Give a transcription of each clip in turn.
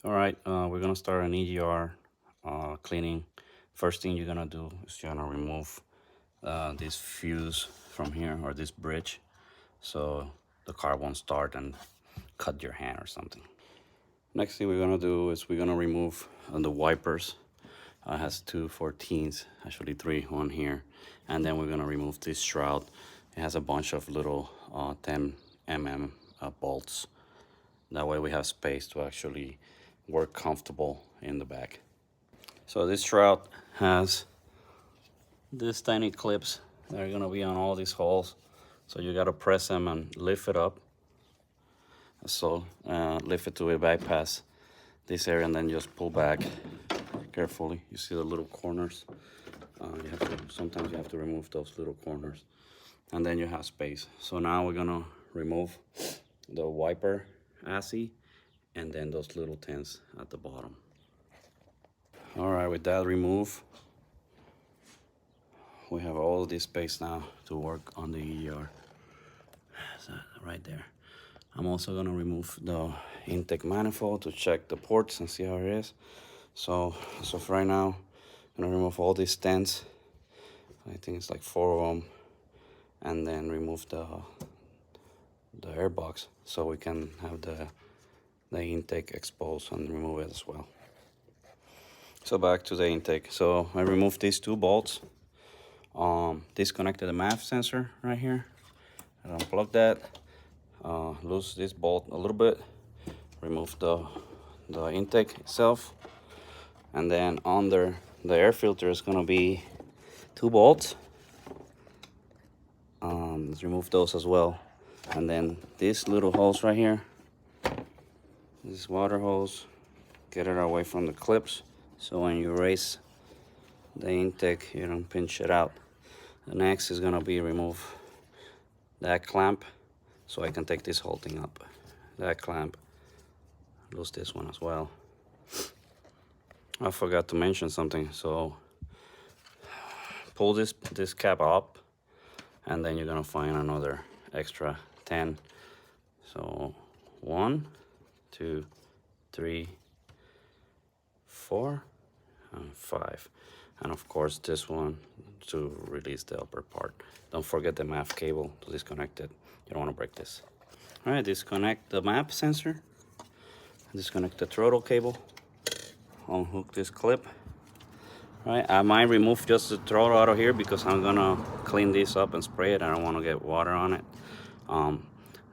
All right, we're gonna start an EGR cleaning. First thing you're gonna do is you're gonna remove this fuse from here, or this bridge, so the car won't start and cut your hand or something. Next thing we're gonna do is we're gonna remove the wipers. It has two 14s, actually three on here, and then we're gonna remove this shroud. It has a bunch of little 10 mm bolts. That way we have space to actually work comfortable in the back. So this shroud has these tiny clips that are gonna be on all these holes. So you gotta press them and lift it up. So lift it to a bypass this area and then just pull back carefully. You see the little corners? Sometimes you have to remove those little corners. And then you have space. So now we're gonna remove the wiper assy and then those little tins at the bottom. All right, with that removed, we have all this space now to work on the EGR. So right there. I'm also gonna remove the intake manifold to check the ports and see how it is. So for right now, I'm gonna remove all these stands. I think it's like 4 of them, and then remove the air box so we can have the intake exposed and remove it as well. So back to the intake. So I removed these two bolts, disconnected the MAF sensor right here. I unplugged that, loose this bolt a little bit, remove the intake itself, and then under the air filter is gonna be 2 bolts. Let's remove those as well. And then these little holes right here, this water hose, get it away from the clips, so when you raise the intake you don't pinch it out. The next is gonna be remove that clamp, so I can take this whole thing up. That clamp, lose this one as well. I forgot to mention something, so pull this cap up, and then you're gonna find another extra 10. So 1, 2, 3, 4, and 5. And of course this one to release the upper part. Don't forget the MAF cable to disconnect it. You don't want to break this. All right, disconnect the map sensor, disconnect the throttle cable, unhook this clip. All right, I might remove just the throttle out of here because I'm gonna clean this up and spray it. I don't want to get water on it.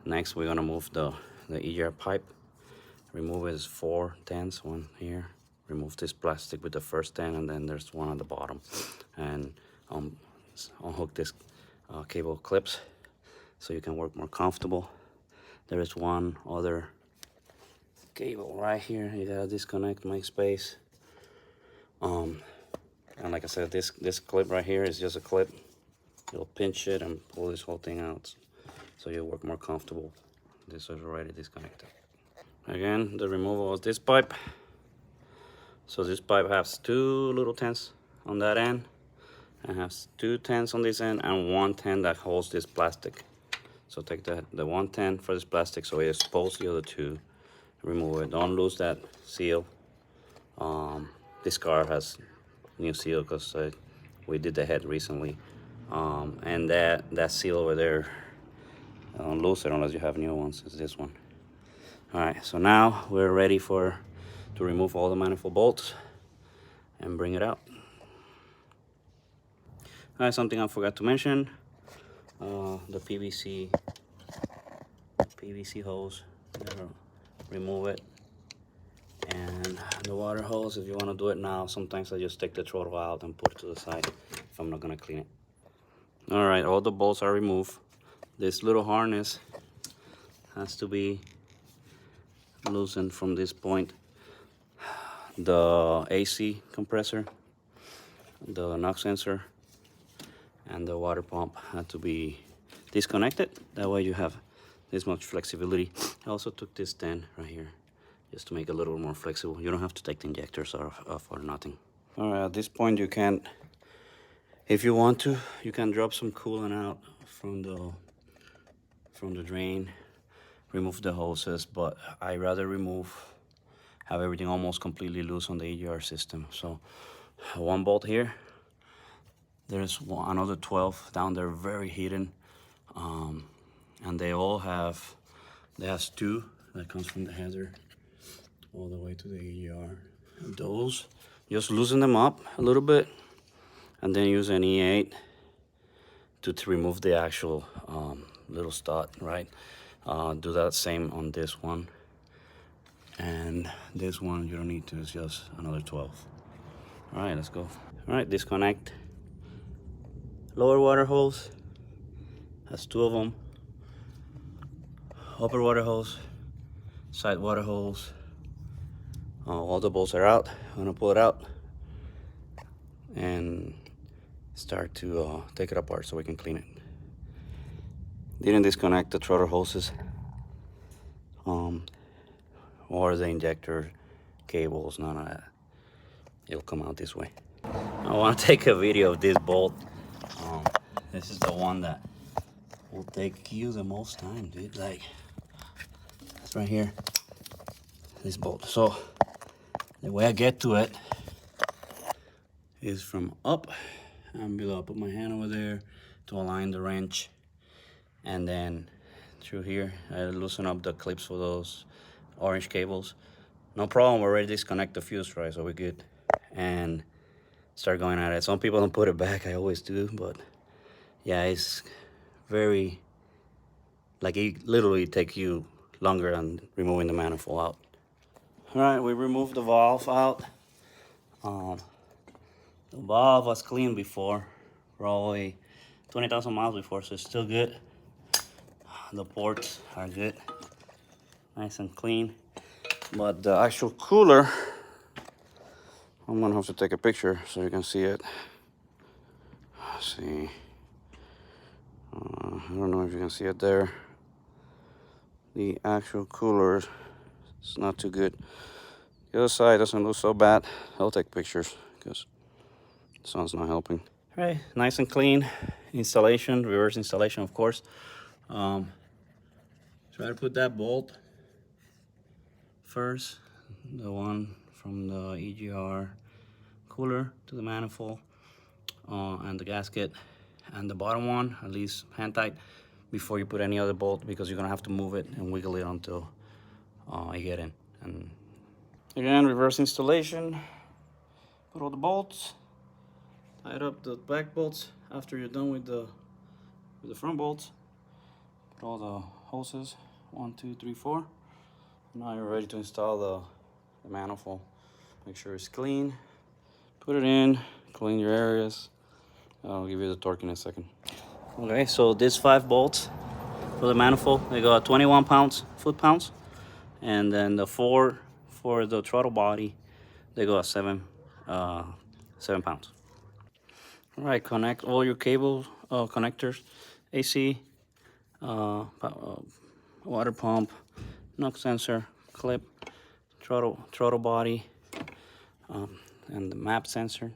Next we're gonna move the EGR pipe. Remove it, 4 10s, one here. Remove this plastic with the first 10, and then there's one on the bottom. And unhook this cable clips so you can work more comfortable. There is one other cable right here. You gotta disconnect, make space. And like I said, this clip right here is just a clip. You'll pinch it and pull this whole thing out so you work more comfortable. This is already disconnected. Again, the removal of this pipe. So this pipe has 2 little tens on that end, and has 2 tens on this end, and 1 10 that holds this plastic. So take the 1 10 for this plastic, so it exposes the other 2. Remove it. Don't lose that seal. This car has new seal because we did the head recently, and that seal over there, don't lose it unless you have new ones. It's this one. All right, so now we're ready to remove all the manifold bolts and bring it out. All right, something I forgot to mention, the PVC hose, remove it. And the water hose, if you want to do it now, sometimes I just take the throttle out and put it to the side if I'm not gonna clean it. All right, all the bolts are removed. This little harness has to be loosened from this point. The AC compressor, the knock sensor, and the water pump had to be disconnected. That way you have this much flexibility. I also took this 10 right here just to make it a little more flexible. You don't have to take the injectors off or nothing. All right, at this point you can, if you want to, you can drop some coolant out from the drain, remove the hoses, but I rather have everything almost completely loose on the EGR system. So one bolt here, there's another 12 down there, very hidden, and they all have, there's two that comes from the header all the way to the EGR. Those, just loosen them up a little bit, and then use an E8 to remove the actual little stud, right? Do that same on this one. And this one, you don't need to, it's just another 12. All right, let's go. All right, disconnect. Lower water hose, has two of them. Upper water hose, side water hose. All the bolts are out. I'm gonna pull it out and start to take it apart so we can clean it. Didn't disconnect the throttle hoses or the injector cables, none of that. It'll come out this way. I want to take a video of this bolt. This is the one that will take you the most time, dude. Like, it's right here, this bolt. So the way I get to it is from up and below. I put my hand over there to align the wrench, and then through here I loosen up the clips for those orange cables. No problem, we already disconnect the fuse, right? So we're good. And start going at it. Some people don't put it back, I always do, but yeah, it's very, like, it literally take you longer than removing the manifold out. All right, we removed the valve out. The valve was clean before, probably 20,000 miles before, so it's still good. The ports are good, nice and clean. But the actual cooler, I'm gonna have to take a picture so you can see it. Let's see. I don't know if you can see it there. The actual cooler is not too good. The other side doesn't look so bad. I'll take pictures because the sun's not helping. All right, nice and clean installation, reverse installation, of course. Try to put that bolt first, the one from the EGR cooler to the manifold and the gasket, and the bottom one at least hand tight before you put any other bolt, because you're gonna have to move it and wiggle it until you get in. And again, reverse installation. Put all the bolts, tied up the back bolts after you're done with the front bolts. Put all the hoses, 1, 2, 3, 4. Now you're ready to install the manifold. Make sure it's clean. Put it in, clean your areas. I'll give you the torque in a second. Okay, so these 5 bolts for the manifold, they go at 21 foot-pounds. And then the 4 for the throttle body, they go at 7 pounds. All right, connect all your cable connectors, AC, water pump, knock sensor, clip, throttle body, and the map sensor.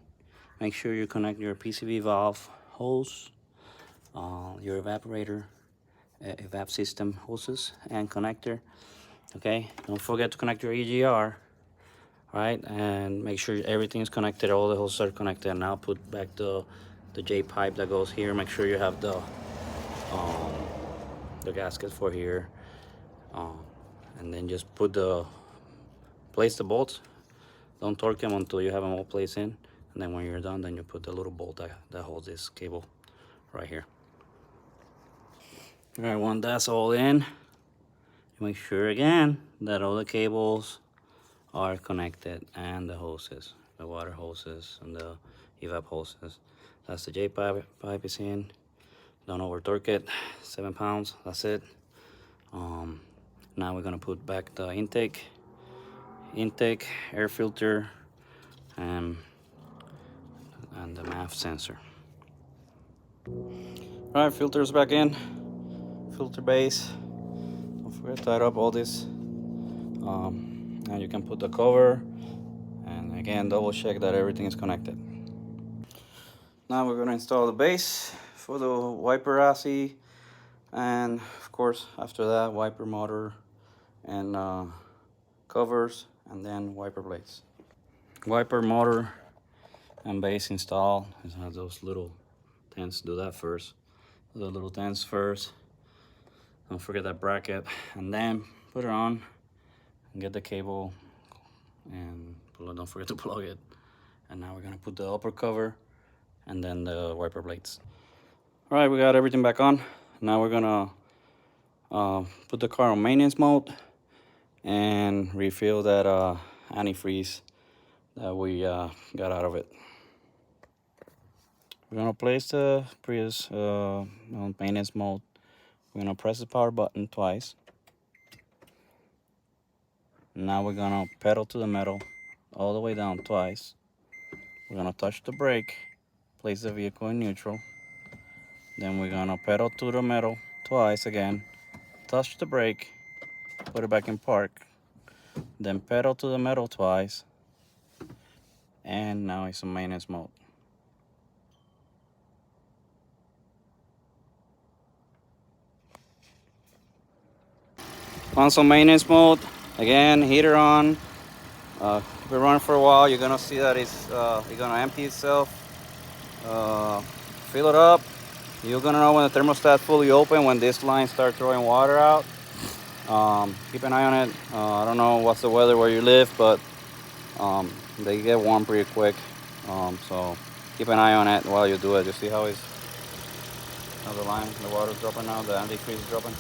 Make sure you connect your PCV valve hose, your evaporator, evap system hoses and connector. Okay, don't forget to connect your EGR, right? And make sure everything is connected, all the hoses are connected. And now put back the J pipe that goes here. Make sure you have the gasket for here, and then just place the bolts. Don't torque them until you have them all placed in, and then when you're done, then you put the little bolt that holds this cable right here. All right, when that's all in, make sure again that all the cables are connected, and the hoses, the water hoses and the evap hoses. That's the J pipe is in. Don't over torque it. 7 pounds, that's it. Now we're gonna put back the intake, air filter, and the MAF sensor. All right, filters back in, filter base. Don't forget to tie up all this. And you can put the cover, and again, double check that everything is connected. Now we're gonna install the base for the wiper chassis, and of course after that, wiper motor and covers and then wiper blades. Wiper motor and base install. It has those little tents. Do that first. Do the little tents first. Don't forget that bracket, and then put it on and get the cable and don't forget to plug it. And now we're gonna put the upper cover and then the wiper blades. All right, we got everything back on. Now we're gonna put the car on maintenance mode and refill that antifreeze that we got out of it. We're gonna place the Prius on maintenance mode. We're gonna press the power button twice. Now we're gonna pedal to the metal all the way down twice. We're gonna touch the brake, place the vehicle in neutral. Then we're gonna pedal to the metal twice again, touch the brake, put it back in park. Then pedal to the metal twice. And now it's in maintenance mode. Once on maintenance mode, again, heater on. Keep it running for a while. You're gonna see that it's gonna empty itself. Fill it up. You're gonna know when the thermostat fully open, when this line starts throwing water out. Keep an eye on it. I don't know what's the weather where you live, but they get warm pretty quick. So keep an eye on it while you do it. You see how the water's dropping now, the antifreeze is dropping.